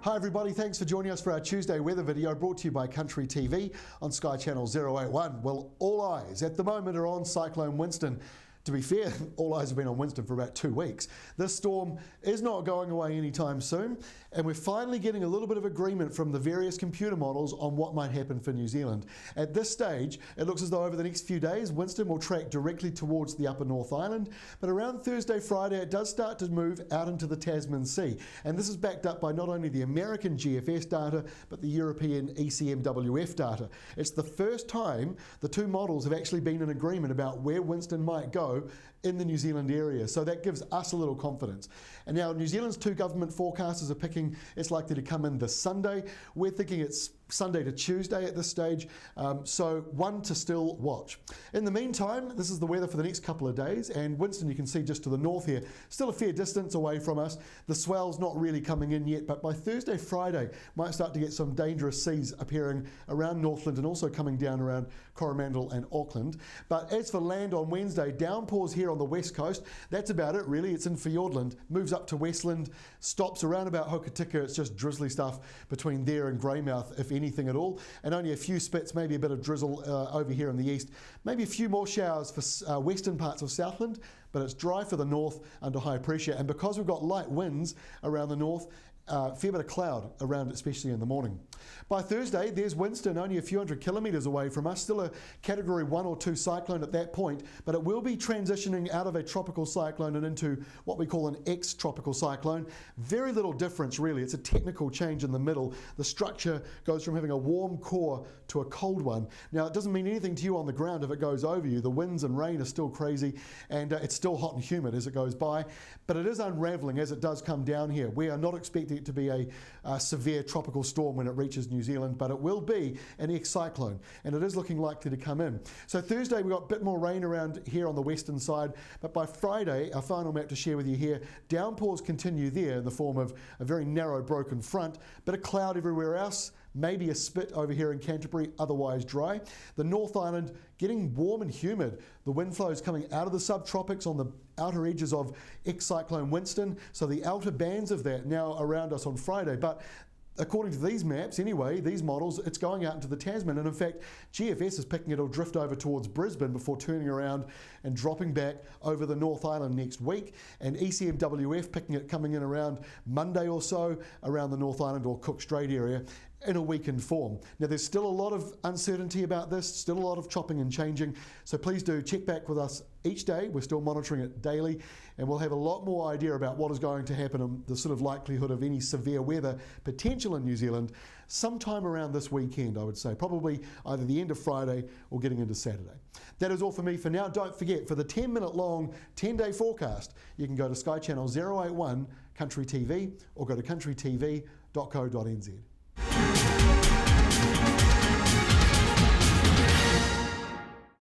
Hi everybody, thanks for joining us for our Tuesday weather video brought to you by Country TV on Sky Channel 081. Well, all eyes at the moment are on Cyclone Winston. To be fair, all eyes have been on Winston for about 2 weeks. This storm is not going away anytime soon, and we're finally getting a little bit of agreement from the various computer models on what might happen for New Zealand. At this stage, it looks as though over the next few days, Winston will track directly towards the upper North Island, but around Thursday, Friday, it does start to move out into the Tasman Sea. And this is backed up by not only the American GFS data, but the European ECMWF data. It's the first time the two models have actually been in agreement about where Winston might go in the New Zealand area, so that gives us a little confidence. And now New Zealand's two government forecasters are picking it's likely to come in this Sunday. We're thinking it's Sunday to Tuesday at this stage, so one to still watch. In the meantime, this is the weather for the next couple of days, and Winston, you can see just to the north here, still a fair distance away from us. The swell's not really coming in yet, but by Thursday, Friday, might start to get some dangerous seas appearing around Northland and also coming down around Coromandel and Auckland. But as for land on Wednesday, downpours here on the west coast. That's about it really. It's in Fiordland, moves up to Westland, stops around about Hokitika. It's just drizzly stuff between there and Greymouth, if anything at all, and only a few spits, maybe a bit of drizzle over here in the east, maybe a few more showers for western parts of Southland, but it's dry for the north under high pressure. And because we've got light winds around the north, fair bit of cloud around, especially in the morning. By Thursday, there's Winston only a few hundred kilometres away from us, still a category 1 or 2 cyclone at that point, but it will be transitioning out of a tropical cyclone and into what we call an ex-tropical cyclone. Very little difference really, it's a technical change in the middle. The structure goes from having a warm core to a cold one. Now it doesn't mean anything to you on the ground if it goes over you. The winds and rain are still crazy, and it's still hot and humid as it goes by, but it is unravelling as it does come down here. We are not expecting it to be a severe tropical storm when it reaches New Zealand, but it will be an ex-cyclone, and it is looking likely to come in. So Thursday we've got a bit more rain around here on the western side, but by Friday, our final map to share with you here, downpours continue there in the form of a very narrow broken front, bit of cloud everywhere else, maybe a spit over here in Canterbury, otherwise dry. The North Island getting warm and humid. The wind flow is coming out of the subtropics on the outer edges of ex-cyclone Winston, so the outer bands of that now around us on Friday. But according to these maps anyway, these models, it's going out into the Tasman, and in fact GFS is picking it'll drift over towards Brisbane before turning around and dropping back over the North Island next week, and ECMWF picking it coming in around Monday or so around the North Island or Cook Strait area in a weakened form. Now there's still a lot of uncertainty about this, still a lot of chopping and changing, so please do check back with us each day. We're still monitoring it daily, and we'll have a lot more idea about what is going to happen and the sort of likelihood of any severe weather potential in New Zealand sometime around this weekend, I would say, probably either the end of Friday or getting into Saturday. That is all for me for now. Don't forget, for the 10-minute long 10-day forecast, you can go to Sky Channel 081 Country TV or go to countrytv.co.nz.